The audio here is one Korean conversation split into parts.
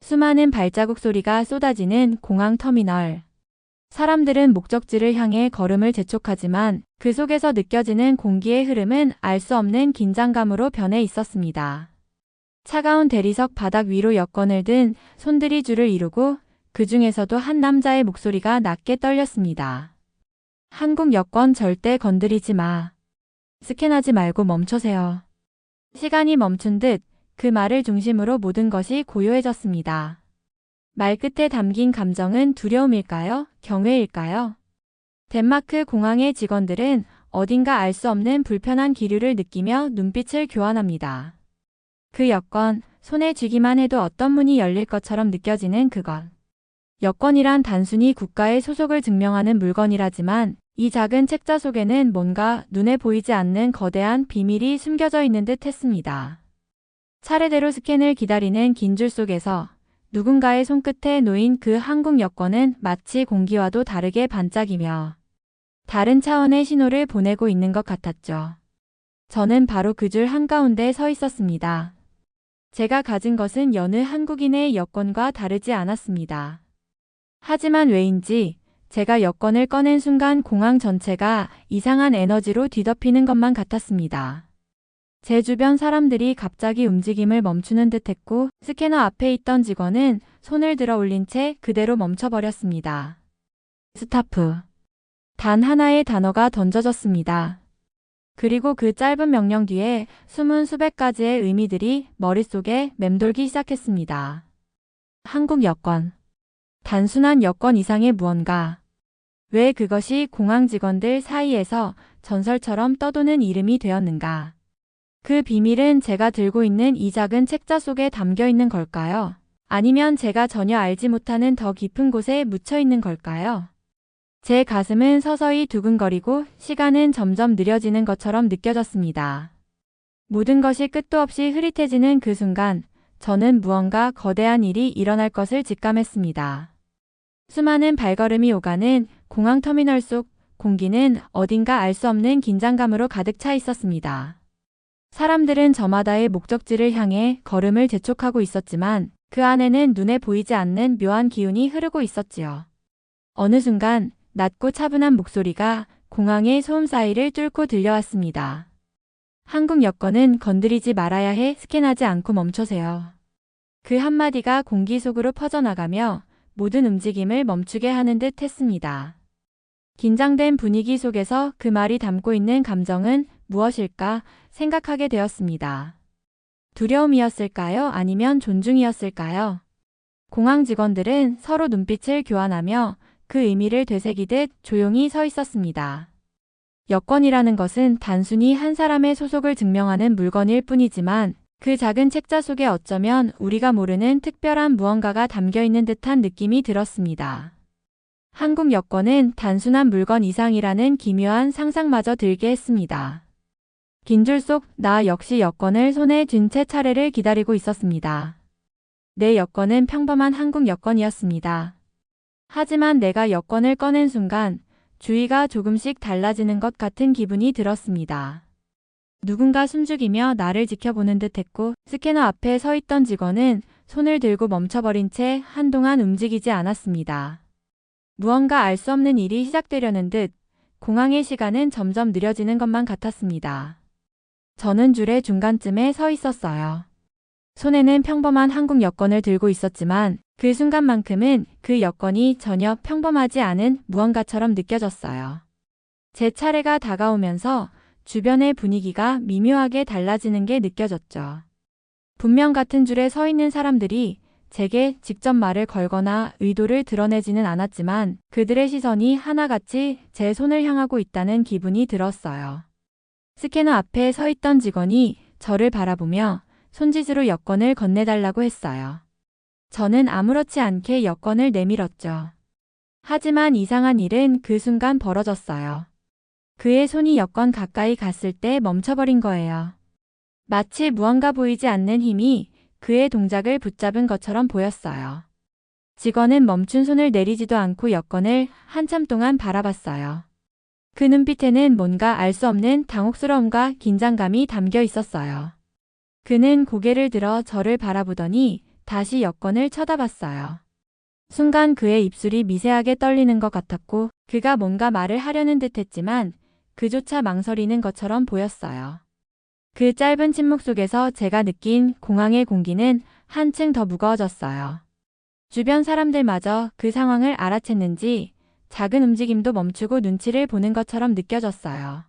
수많은 발자국 소리가 쏟아지는 공항 터미널. 사람들은 목적지를 향해 걸음을 재촉하지만 그 속에서 느껴지는 공기의 흐름은 알 수 없는 긴장감으로 변해 있었습니다. 차가운 대리석 바닥 위로 여권을 든 손들이 줄을 이루고 그 중에서도 한 남자의 목소리가 낮게 떨렸습니다. 한국 여권 절대 건드리지 마. 스캔하지 말고 멈춰세요. 시간이 멈춘 듯 그 말을 중심으로 모든 것이 고요해졌습니다. 말끝에 담긴 감정은 두려움일까요? 경외일까요? 덴마크 공항의 직원들은 어딘가 알 수 없는 불편한 기류를 느끼며 눈빛을 교환합니다. 그 여권, 손에 쥐기만 해도 어떤 문이 열릴 것처럼 느껴지는 그것. 여권이란 단순히 국가의 소속을 증명하는 물건이라지만 이 작은 책자 속에는 뭔가 눈에 보이지 않는 거대한 비밀이 숨겨져 있는 듯 했습니다. 차례대로 스캔을 기다리는 긴 줄 속에서 누군가의 손끝에 놓인 그 한국 여권은 마치 공기와도 다르게 반짝이며 다른 차원의 신호를 보내고 있는 것 같았죠. 저는 바로 그 줄 한가운데 서 있었습니다. 제가 가진 것은 여느 한국인의 여권과 다르지 않았습니다. 하지만 왜인지 제가 여권을 꺼낸 순간 공항 전체가 이상한 에너지로 뒤덮이는 것만 같았습니다. 제 주변 사람들이 갑자기 움직임을 멈추는 듯 했고 스캐너 앞에 있던 직원은 손을 들어 올린 채 그대로 멈춰버렸습니다. 스타프. 단 하나의 단어가 던져졌습니다. 그리고 그 짧은 명령 뒤에 숨은 수백 가지의 의미들이 머릿속에 맴돌기 시작했습니다. 한국 여권. 단순한 여권 이상의 무언가. 왜 그것이 공항 직원들 사이에서 전설처럼 떠도는 이름이 되었는가? 그 비밀은 제가 들고 있는 이 작은 책자 속에 담겨 있는 걸까요? 아니면 제가 전혀 알지 못하는 더 깊은 곳에 묻혀 있는 걸까요? 제 가슴은 서서히 두근거리고 시간은 점점 느려지는 것처럼 느껴졌습니다. 모든 것이 끝도 없이 흐릿해지는 그 순간 저는 무언가 거대한 일이 일어날 것을 직감했습니다. 수많은 발걸음이 오가는 공항 터미널 속 공기는 어딘가 알 수 없는 긴장감으로 가득 차 있었습니다. 사람들은 저마다의 목적지를 향해 걸음을 재촉하고 있었지만 그 안에는 눈에 보이지 않는 묘한 기운이 흐르고 있었지요. 어느 순간 낮고 차분한 목소리가 공항의 소음 사이를 뚫고 들려왔습니다. 한국 여권은 건드리지 말아야 해. 스캔하지 않고 멈춰세요. 그 한마디가 공기 속으로 퍼져나가며 모든 움직임을 멈추게 하는 듯 했습니다. 긴장된 분위기 속에서 그 말이 담고 있는 감정은 무엇일까 생각하게 되었습니다. 두려움이었을까요? 아니면 존중이었을까요? 공항 직원들은 서로 눈빛을 교환하며 그 의미를 되새기듯 조용히 서 있었습니다. 여권이라는 것은 단순히 한 사람의 소속을 증명하는 물건일 뿐이지만 그 작은 책자 속에 어쩌면 우리가 모르는 특별한 무언가가 담겨 있는 듯한 느낌이 들었습니다. 한국 여권은 단순한 물건 이상이라는 기묘한 상상마저 들게 했습니다. 긴 줄 속 나 역시 여권을 손에 쥔 채 차례를 기다리고 있었습니다. 내 여권은 평범한 한국 여권이었습니다. 하지만 내가 여권을 꺼낸 순간 주위가 조금씩 달라지는 것 같은 기분이 들었습니다. 누군가 숨죽이며 나를 지켜보는 듯 했고 스캐너 앞에 서 있던 직원은 손을 들고 멈춰버린 채 한동안 움직이지 않았습니다. 무언가 알 수 없는 일이 시작되려는 듯 공항의 시간은 점점 느려지는 것만 같았습니다. 저는 줄의 중간쯤에 서 있었어요. 손에는 평범한 한국 여권을 들고 있었지만 그 순간만큼은 그 여권이 전혀 평범하지 않은 무언가처럼 느껴졌어요. 제 차례가 다가오면서 주변의 분위기가 미묘하게 달라지는 게 느껴졌죠. 분명 같은 줄에 서 있는 사람들이 제게 직접 말을 걸거나 의도를 드러내지는 않았지만 그들의 시선이 하나같이 제 손을 향하고 있다는 기분이 들었어요. 스캐너 앞에 서 있던 직원이 저를 바라보며 손짓으로 여권을 건네달라고 했어요. 저는 아무렇지 않게 여권을 내밀었죠. 하지만 이상한 일은 그 순간 벌어졌어요. 그의 손이 여권 가까이 갔을 때 멈춰버린 거예요. 마치 무언가 보이지 않는 힘이 그의 동작을 붙잡은 것처럼 보였어요. 직원은 멈춘 손을 내리지도 않고 여권을 한참 동안 바라봤어요. 그 눈빛에는 뭔가 알 수 없는 당혹스러움과 긴장감이 담겨 있었어요. 그는 고개를 들어 저를 바라보더니 다시 여권을 쳐다봤어요. 순간 그의 입술이 미세하게 떨리는 것 같았고 그가 뭔가 말을 하려는 듯 했지만 그조차 망설이는 것처럼 보였어요. 그 짧은 침묵 속에서 제가 느낀 공항의 공기는 한층 더 무거워졌어요. 주변 사람들마저 그 상황을 알아챘는지 작은 움직임도 멈추고 눈치를 보는 것처럼 느껴졌어요.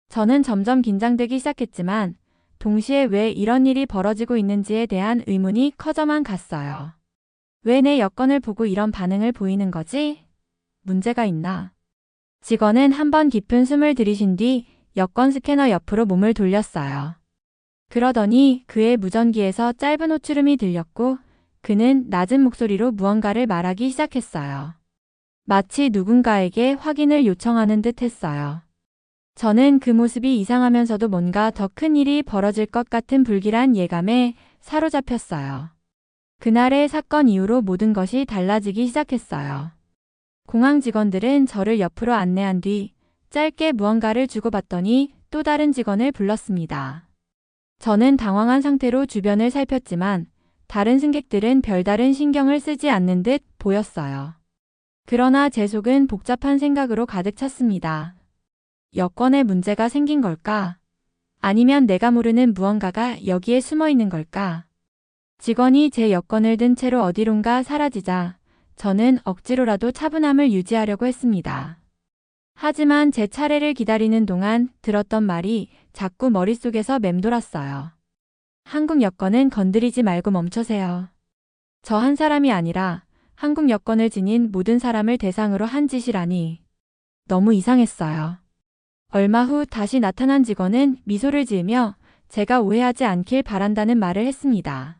저는 점점 긴장되기 시작했지만 동시에 왜 이런 일이 벌어지고 있는지에 대한 의문이 커져만 갔어요. 왜 내 여권을 보고 이런 반응을 보이는 거지? 문제가 있나? 직원은 한번 깊은 숨을 들이신 뒤 여권 스캐너 옆으로 몸을 돌렸어요. 그러더니 그의 무전기에서 짧은 호출음이 들렸고 그는 낮은 목소리로 무언가를 말하기 시작했어요. 마치 누군가에게 확인을 요청하는 듯 했어요. 저는 그 모습이 이상하면서도 뭔가 더 큰 일이 벌어질 것 같은 불길한 예감에 사로잡혔어요. 그날의 사건 이후로 모든 것이 달라지기 시작했어요. 공항 직원들은 저를 옆으로 안내한 뒤 짧게 무언가를 주고받더니 또 다른 직원을 불렀습니다. 저는 당황한 상태로 주변을 살폈지만 다른 승객들은 별다른 신경을 쓰지 않는 듯 보였어요. 그러나 제 속은 복잡한 생각으로 가득 찼습니다. 여권에 문제가 생긴 걸까? 아니면 내가 모르는 무언가가 여기에 숨어 있는 걸까? 직원이 제 여권을 든 채로 어디론가 사라지자 저는 억지로라도 차분함을 유지하려고 했습니다. 하지만 제 차례를 기다리는 동안 들었던 말이 자꾸 머릿속에서 맴돌았어요. 한국 여권은 건드리지 말고 멈춰세요. 저 한 사람이 아니라 한국 여권을 지닌 모든 사람을 대상으로 한 짓이라니. 너무 이상했어요. 얼마 후 다시 나타난 직원은 미소를 지으며 제가 오해하지 않길 바란다는 말을 했습니다.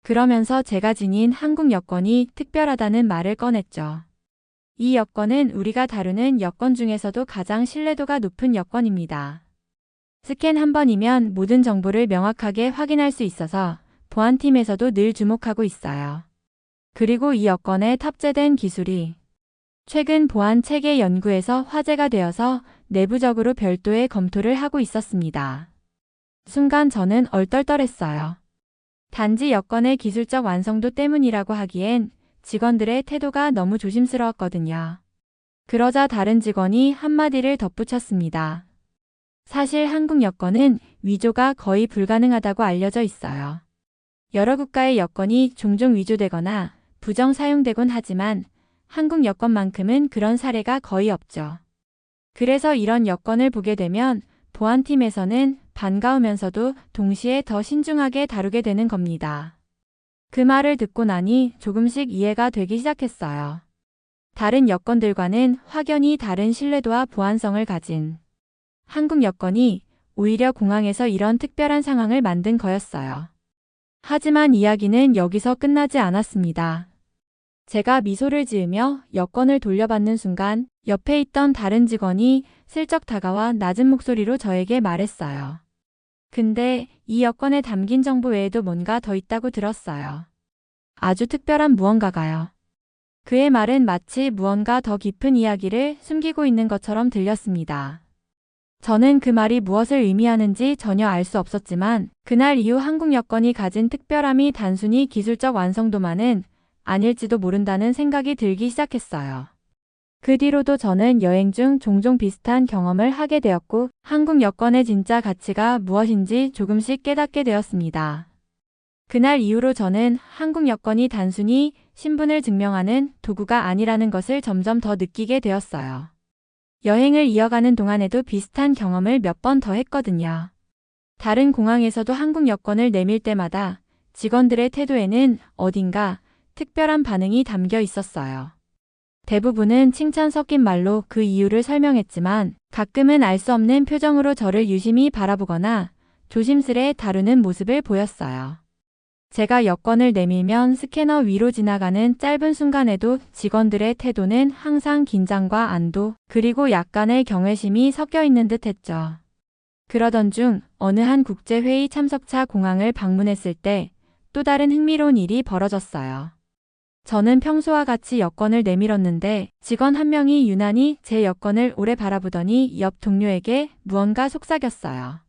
그러면서 제가 지닌 한국 여권이 특별하다는 말을 꺼냈죠. 이 여권은 우리가 다루는 여권 중에서도 가장 신뢰도가 높은 여권입니다. 스캔 한 번이면 모든 정보를 명확하게 확인할 수 있어서 보안팀에서도 늘 주목하고 있어요. 그리고 이 여권에 탑재된 기술이 최근 보안 체계 연구에서 화제가 되어서 내부적으로 별도의 검토를 하고 있었습니다. 순간 저는 얼떨떨했어요. 단지 여권의 기술적 완성도 때문이라고 하기엔 직원들의 태도가 너무 조심스러웠거든요. 그러자 다른 직원이 한마디를 덧붙였습니다. 사실 한국 여권은 위조가 거의 불가능하다고 알려져 있어요. 여러 국가의 여권이 종종 위조되거나 부정 사용되곤 하지만 한국 여권만큼은 그런 사례가 거의 없죠. 그래서 이런 여권을 보게 되면 보안팀에서는 반가우면서도 동시에 더 신중하게 다루게 되는 겁니다. 그 말을 듣고 나니 조금씩 이해가 되기 시작했어요. 다른 여권들과는 확연히 다른 신뢰도와 보안성을 가진 한국 여권이 오히려 공항에서 이런 특별한 상황을 만든 거였어요. 하지만 이야기는 여기서 끝나지 않았습니다. 제가 미소를 지으며 여권을 돌려받는 순간 옆에 있던 다른 직원이 슬쩍 다가와 낮은 목소리로 저에게 말했어요. 근데 이 여권에 담긴 정보 외에도 뭔가 더 있다고 들었어요. 아주 특별한 무언가가요. 그의 말은 마치 무언가 더 깊은 이야기를 숨기고 있는 것처럼 들렸습니다. 저는 그 말이 무엇을 의미하는지 전혀 알 수 없었지만 그날 이후 한국 여권이 가진 특별함이 단순히 기술적 완성도만은 아닐지도 모른다는 생각이 들기 시작했어요. 그 뒤로도 저는 여행 중 종종 비슷한 경험을 하게 되었고 한국 여권의 진짜 가치가 무엇인지 조금씩 깨닫게 되었습니다. 그날 이후로 저는 한국 여권이 단순히 신분을 증명하는 도구가 아니라는 것을 점점 더 느끼게 되었어요. 여행을 이어가는 동안에도 비슷한 경험을 몇 번 더 했거든요. 다른 공항에서도 한국 여권을 내밀 때마다 직원들의 태도에는 어딘가 특별한 반응이 담겨 있었어요. 대부분은 칭찬 섞인 말로 그 이유를 설명했지만 가끔은 알 수 없는 표정으로 저를 유심히 바라보거나 조심스레 다루는 모습을 보였어요. 제가 여권을 내밀면 스캐너 위로 지나가는 짧은 순간에도 직원들의 태도는 항상 긴장과 안도 그리고 약간의 경외심이 섞여 있는 듯 했죠. 그러던 중 어느 한 국제회의 참석차 공항을 방문했을 때 또 다른 흥미로운 일이 벌어졌어요. 저는 평소와 같이 여권을 내밀었는데 직원 한 명이 유난히 제 여권을 오래 바라보더니 옆 동료에게 무언가 속삭였어요.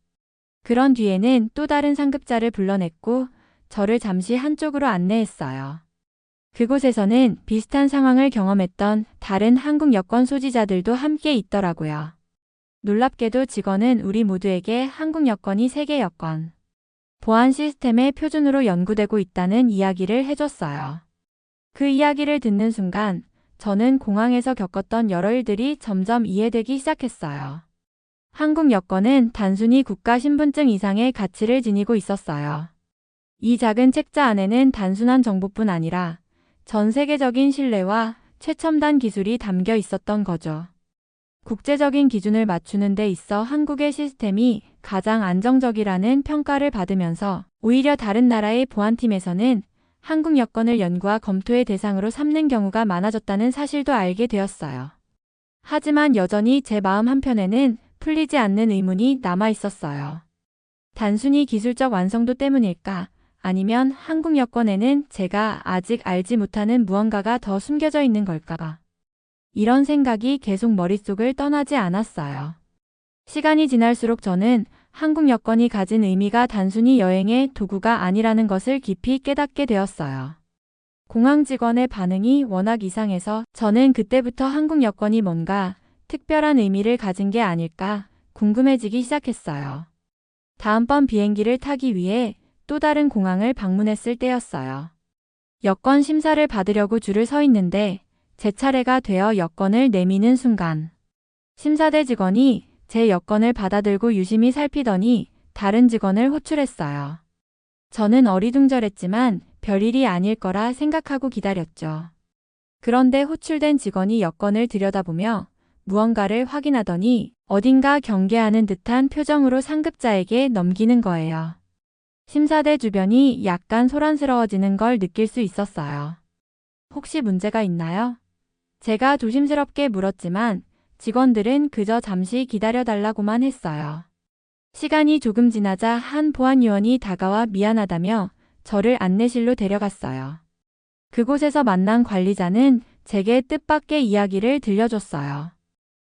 그런 뒤에는 또 다른 상급자를 불러냈고 저를 잠시 한쪽으로 안내했어요. 그곳에서는 비슷한 상황을 경험했던 다른 한국 여권 소지자들도 함께 있더라고요. 놀랍게도 직원은 우리 모두에게 한국 여권이 세계 여권 보안 시스템의 표준으로 연구되고 있다는 이야기를 해줬어요. 그 이야기를 듣는 순간 저는 공항에서 겪었던 여러 일들이 점점 이해되기 시작했어요. 한국 여권은 단순히 국가 신분증 이상의 가치를 지니고 있었어요. 이 작은 책자 안에는 단순한 정보뿐 아니라 전 세계적인 신뢰와 최첨단 기술이 담겨 있었던 거죠. 국제적인 기준을 맞추는 데 있어 한국의 시스템이 가장 안정적이라는 평가를 받으면서 오히려 다른 나라의 보안팀에서는 한국 여권을 연구와 검토의 대상으로 삼는 경우가 많아졌다는 사실도 알게 되었어요. 하지만 여전히 제 마음 한편에는 풀리지 않는 의문이 남아 있었어요. 단순히 기술적 완성도 때문일까? 아니면 한국 여권에는 제가 아직 알지 못하는 무언가가 더 숨겨져 있는 걸까? 이런 생각이 계속 머릿속을 떠나지 않았어요. 시간이 지날수록 저는 한국 여권이 가진 의미가 단순히 여행의 도구가 아니라는 것을 깊이 깨닫게 되었어요. 공항 직원의 반응이 워낙 이상해서 저는 그때부터 한국 여권이 뭔가 특별한 의미를 가진 게 아닐까 궁금해지기 시작했어요. 다음번 비행기를 타기 위해 또 다른 공항을 방문했을 때였어요. 여권 심사를 받으려고 줄을 서 있는데 제 차례가 되어 여권을 내미는 순간 심사대 직원이 제 여권을 받아들고 유심히 살피더니 다른 직원을 호출했어요. 저는 어리둥절했지만 별일이 아닐 거라 생각하고 기다렸죠. 그런데 호출된 직원이 여권을 들여다보며 무언가를 확인하더니 어딘가 경계하는 듯한 표정으로 상급자에게 넘기는 거예요. 심사대 주변이 약간 소란스러워지는 걸 느낄 수 있었어요. 혹시 문제가 있나요? 제가 조심스럽게 물었지만 직원들은 그저 잠시 기다려달라고만 했어요. 시간이 조금 지나자 한 보안요원이 다가와 미안하다며 저를 안내실로 데려갔어요. 그곳에서 만난 관리자는 제게 뜻밖의 이야기를 들려줬어요.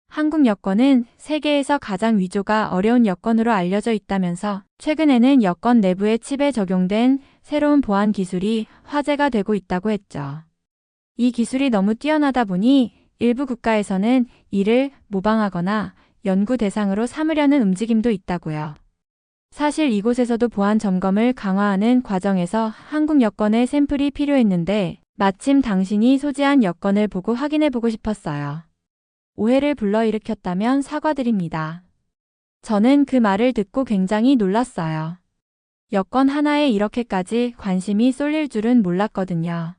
한국 여권은 세계에서 가장 위조가 어려운 여권으로 알려져 있다면서 최근에는 여권 내부의 칩에 적용된 새로운 보안 기술이 화제가 되고 있다고 했죠. 이 기술이 너무 뛰어나다 보니 일부 국가에서는 이를 모방하거나 연구 대상으로 삼으려는 움직임도 있다고요. 사실 이곳에서도 보안 점검을 강화하는 과정에서 한국 여권의 샘플이 필요했는데 마침 당신이 소지한 여권을 보고 확인해보고 싶었어요. 오해를 불러일으켰다면 사과드립니다. 저는 그 말을 듣고 굉장히 놀랐어요. 여권 하나에 이렇게까지 관심이 쏠릴 줄은 몰랐거든요.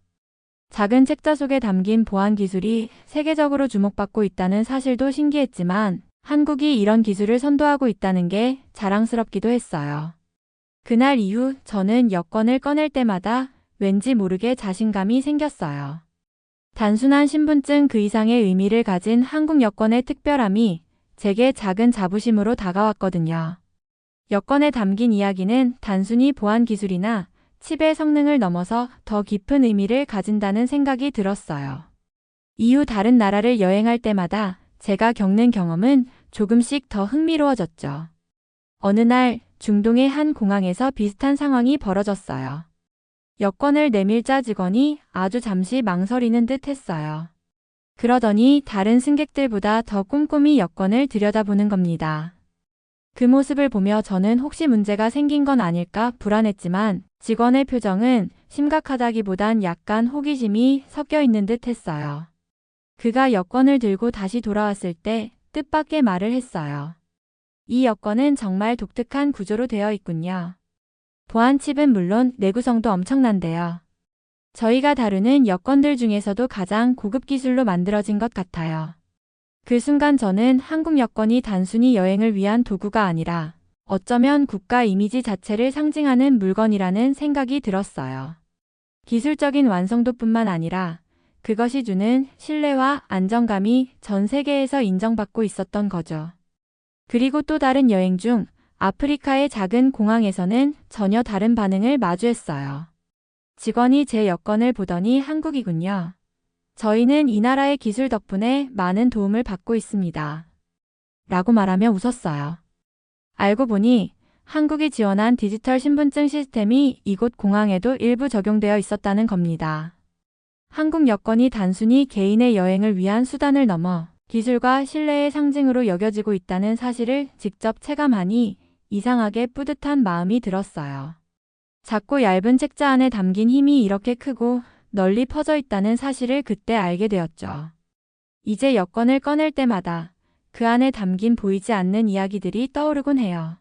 작은 책자 속에 담긴 보안 기술이 세계적으로 주목받고 있다는 사실도 신기했지만 한국이 이런 기술을 선도하고 있다는 게 자랑스럽기도 했어요. 그날 이후 저는 여권을 꺼낼 때마다 왠지 모르게 자신감이 생겼어요. 단순한 신분증 그 이상의 의미를 가진 한국 여권의 특별함이 제게 작은 자부심으로 다가왔거든요. 여권에 담긴 이야기는 단순히 보안 기술이나 칩의 성능을 넘어서 더 깊은 의미를 가진다는 생각이 들었어요. 이후 다른 나라를 여행할 때마다 제가 겪는 경험은 조금씩 더 흥미로워졌죠. 어느 날 중동의 한 공항에서 비슷한 상황이 벌어졌어요. 여권을 내밀자 직원이 아주 잠시 망설이는 듯 했어요. 그러더니 다른 승객들보다 더 꼼꼼히 여권을 들여다보는 겁니다. 그 모습을 보며 저는 혹시 문제가 생긴 건 아닐까 불안했지만 직원의 표정은 심각하다기보단 약간 호기심이 섞여 있는 듯 했어요. 그가 여권을 들고 다시 돌아왔을 때 뜻밖의 말을 했어요. 이 여권은 정말 독특한 구조로 되어 있군요. 보안 칩은 물론 내구성도 엄청난데요. 저희가 다루는 여권들 중에서도 가장 고급 기술로 만들어진 것 같아요. 그 순간 저는 한국 여권이 단순히 여행을 위한 도구가 아니라 어쩌면 국가 이미지 자체를 상징하는 물건이라는 생각이 들었어요. 기술적인 완성도뿐만 아니라 그것이 주는 신뢰와 안정감이 전 세계에서 인정받고 있었던 거죠. 그리고 또 다른 여행 중 아프리카의 작은 공항에서는 전혀 다른 반응을 마주했어요. 직원이 제 여권을 보더니 한국이군요. 저희는 이 나라의 기술 덕분에 많은 도움을 받고 있습니다. 라고 말하며 웃었어요. 알고 보니 한국이 지원한 디지털 신분증 시스템이 이곳 공항에도 일부 적용되어 있었다는 겁니다. 한국 여권이 단순히 개인의 여행을 위한 수단을 넘어 기술과 신뢰의 상징으로 여겨지고 있다는 사실을 직접 체감하니 이상하게 뿌듯한 마음이 들었어요. 작고 얇은 책자 안에 담긴 힘이 이렇게 크고 널리 퍼져 있다는 사실을 그때 알게 되었죠. 이제 여권을 꺼낼 때마다 그 안에 담긴 보이지 않는 이야기들이 떠오르곤 해요.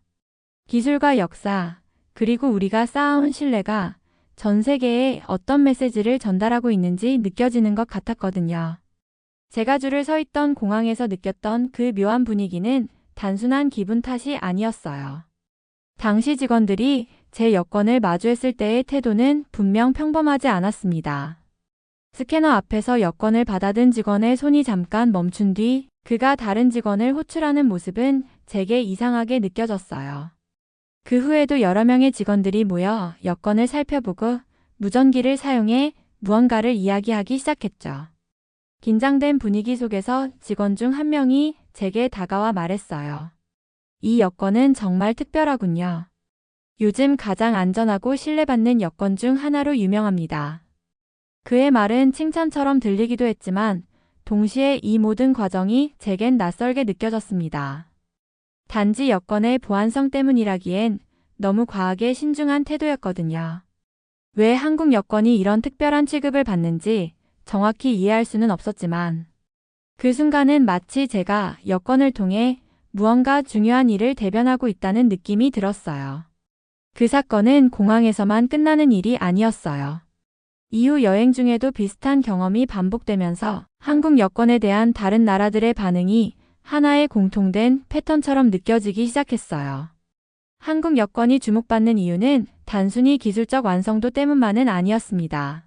기술과 역사, 그리고 우리가 쌓아온 신뢰가 전 세계에 어떤 메시지를 전달하고 있는지 느껴지는 것 같았거든요. 제가 줄을 서 있던 공항에서 느꼈던 그 묘한 분위기는 단순한 기분 탓이 아니었어요. 당시 직원들이 제 여권을 마주했을 때의 태도는 분명 평범하지 않았습니다. 스캐너 앞에서 여권을 받아든 직원의 손이 잠깐 멈춘 뒤 그가 다른 직원을 호출하는 모습은 제게 이상하게 느껴졌어요. 그 후에도 여러 명의 직원들이 모여 여권을 살펴보고 무전기를 사용해 무언가를 이야기하기 시작했죠. 긴장된 분위기 속에서 직원 중 한 명이 제게 다가와 말했어요. 이 여권은 정말 특별하군요. 요즘 가장 안전하고 신뢰받는 여권 중 하나로 유명합니다. 그의 말은 칭찬처럼 들리기도 했지만 동시에 이 모든 과정이 제겐 낯설게 느껴졌습니다. 단지 여권의 보안성 때문이라기엔 너무 과하게 신중한 태도였거든요. 왜 한국 여권이 이런 특별한 취급을 받는지 정확히 이해할 수는 없었지만 그 순간은 마치 제가 여권을 통해 무언가 중요한 일을 대변하고 있다는 느낌이 들었어요. 그 사건은 공항에서만 끝나는 일이 아니었어요. 이후 여행 중에도 비슷한 경험이 반복되면서 한국 여권에 대한 다른 나라들의 반응이 하나의 공통된 패턴처럼 느껴지기 시작했어요. 한국 여권이 주목받는 이유는 단순히 기술적 완성도 때문만은 아니었습니다.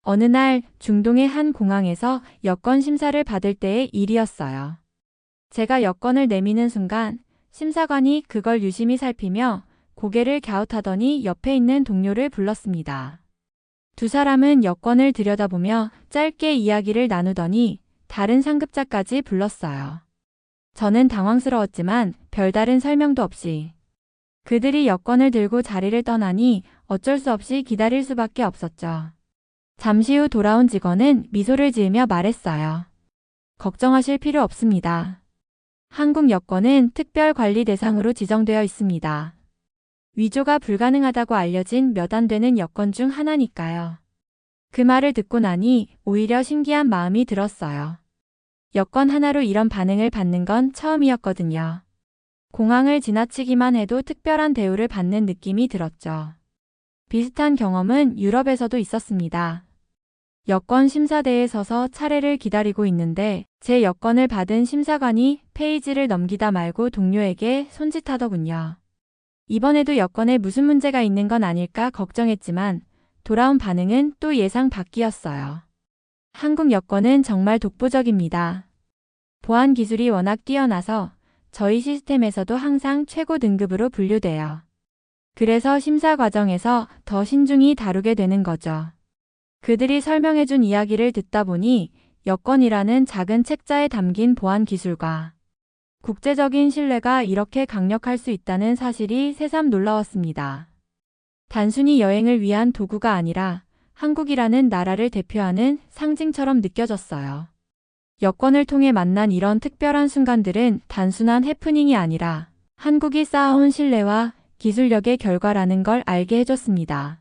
어느 날 중동의 한 공항에서 여권 심사를 받을 때의 일이었어요. 제가 여권을 내미는 순간 심사관이 그걸 유심히 살피며 고개를 갸웃하더니 옆에 있는 동료를 불렀습니다. 두 사람은 여권을 들여다보며 짧게 이야기를 나누더니 다른 상급자까지 불렀어요. 저는 당황스러웠지만 별다른 설명도 없이 그들이 여권을 들고 자리를 떠나니 어쩔 수 없이 기다릴 수밖에 없었죠. 잠시 후 돌아온 직원은 미소를 지으며 말했어요. 걱정하실 필요 없습니다. 한국 여권은 특별 관리 대상으로 지정되어 있습니다. 위조가 불가능하다고 알려진 몇 안 되는 여권 중 하나니까요. 그 말을 듣고 나니 오히려 신기한 마음이 들었어요. 여권 하나로 이런 반응을 받는 건 처음이었거든요. 공항을 지나치기만 해도 특별한 대우를 받는 느낌이 들었죠. 비슷한 경험은 유럽에서도 있었습니다. 여권 심사대에 서서 차례를 기다리고 있는데 제 여권을 받은 심사관이 페이지를 넘기다 말고 동료에게 손짓하더군요. 이번에도 여권에 무슨 문제가 있는 건 아닐까 걱정했지만 돌아온 반응은 또 예상 밖이었어요. 한국 여권은 정말 독보적입니다. 보안 기술이 워낙 뛰어나서 저희 시스템에서도 항상 최고 등급으로 분류돼요. 그래서 심사 과정에서 더 신중히 다루게 되는 거죠. 그들이 설명해준 이야기를 듣다 보니 여권이라는 작은 책자에 담긴 보안 기술과 국제적인 신뢰가 이렇게 강력할 수 있다는 사실이 새삼 놀라웠습니다. 단순히 여행을 위한 도구가 아니라 한국이라는 나라를 대표하는 상징처럼 느껴졌어요. 여권을 통해 만난 이런 특별한 순간들은 단순한 해프닝이 아니라 한국이 쌓아온 신뢰와 기술력의 결과라는 걸 알게 해줬습니다.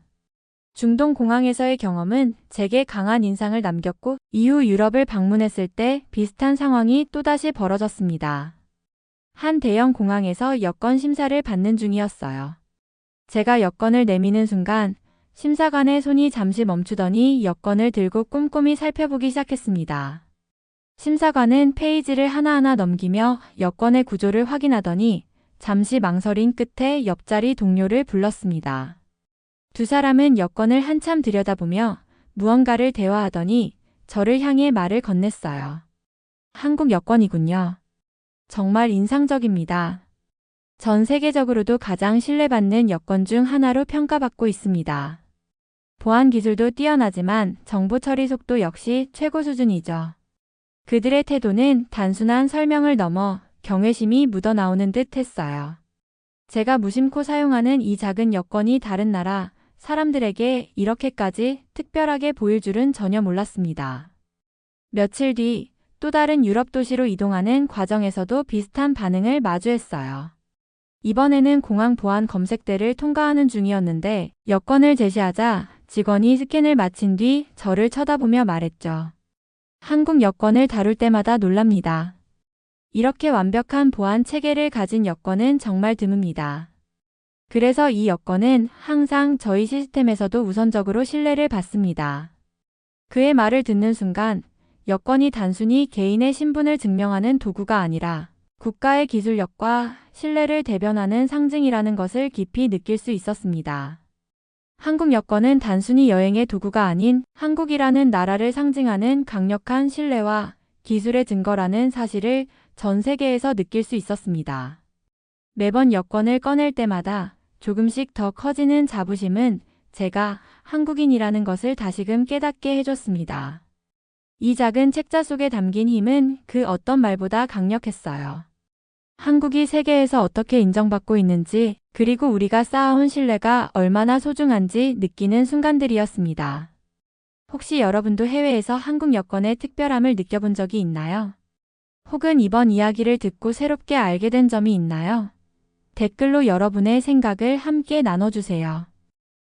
중동 공항에서의 경험은 제게 강한 인상을 남겼고 이후 유럽을 방문했을 때 비슷한 상황이 또다시 벌어졌습니다. 한 대형 공항에서 여권 심사를 받는 중이었어요. 제가 여권을 내미는 순간 심사관의 손이 잠시 멈추더니 여권을 들고 꼼꼼히 살펴보기 시작했습니다. 심사관은 페이지를 하나하나 넘기며 여권의 구조를 확인하더니 잠시 망설인 끝에 옆자리 동료를 불렀습니다. 두 사람은 여권을 한참 들여다보며 무언가를 대화하더니 저를 향해 말을 건넸어요. 한국 여권이군요. 정말 인상적입니다. 전 세계적으로도 가장 신뢰받는 여권 중 하나로 평가받고 있습니다. 보안 기술도 뛰어나지만 정보 처리 속도 역시 최고 수준이죠. 그들의 태도는 단순한 설명을 넘어 경외심이 묻어나오는 듯 했어요. 제가 무심코 사용하는 이 작은 여권이 다른 나라 사람들에게 이렇게까지 특별하게 보일 줄은 전혀 몰랐습니다. 며칠 뒤 또 다른 유럽 도시로 이동하는 과정에서도 비슷한 반응을 마주했어요. 이번에는 공항 보안 검색대를 통과하는 중이었는데 여권을 제시하자 직원이 스캔을 마친 뒤 저를 쳐다보며 말했죠. 한국 여권을 다룰 때마다 놀랍니다. 이렇게 완벽한 보안 체계를 가진 여권은 정말 드뭅니다. 그래서 이 여권은 항상 저희 시스템에서도 우선적으로 신뢰를 받습니다. 그의 말을 듣는 순간 여권이 단순히 개인의 신분을 증명하는 도구가 아니라 국가의 기술력과 신뢰를 대변하는 상징이라는 것을 깊이 느낄 수 있었습니다. 한국 여권은 단순히 여행의 도구가 아닌 한국이라는 나라를 상징하는 강력한 신뢰와 기술의 증거라는 사실을 전 세계에서 느낄 수 있었습니다. 매번 여권을 꺼낼 때마다 조금씩 더 커지는 자부심은 제가 한국인이라는 것을 다시금 깨닫게 해줬습니다. 이 작은 책자 속에 담긴 힘은 그 어떤 말보다 강력했어요. 한국이 세계에서 어떻게 인정받고 있는지, 그리고 우리가 쌓아온 신뢰가 얼마나 소중한지 느끼는 순간들이었습니다. 혹시 여러분도 해외에서 한국 여권의 특별함을 느껴본 적이 있나요? 혹은 이번 이야기를 듣고 새롭게 알게 된 점이 있나요? 댓글로 여러분의 생각을 함께 나눠주세요.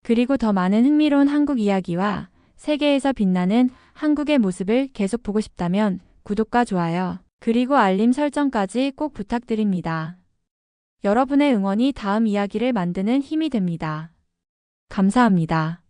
그리고 더 많은 흥미로운 한국 이야기와 세계에서 빛나는 한국의 모습을 계속 보고 싶다면 구독과 좋아요, 그리고 알림 설정까지 꼭 부탁드립니다. 여러분의 응원이 다음 이야기를 만드는 힘이 됩니다. 감사합니다.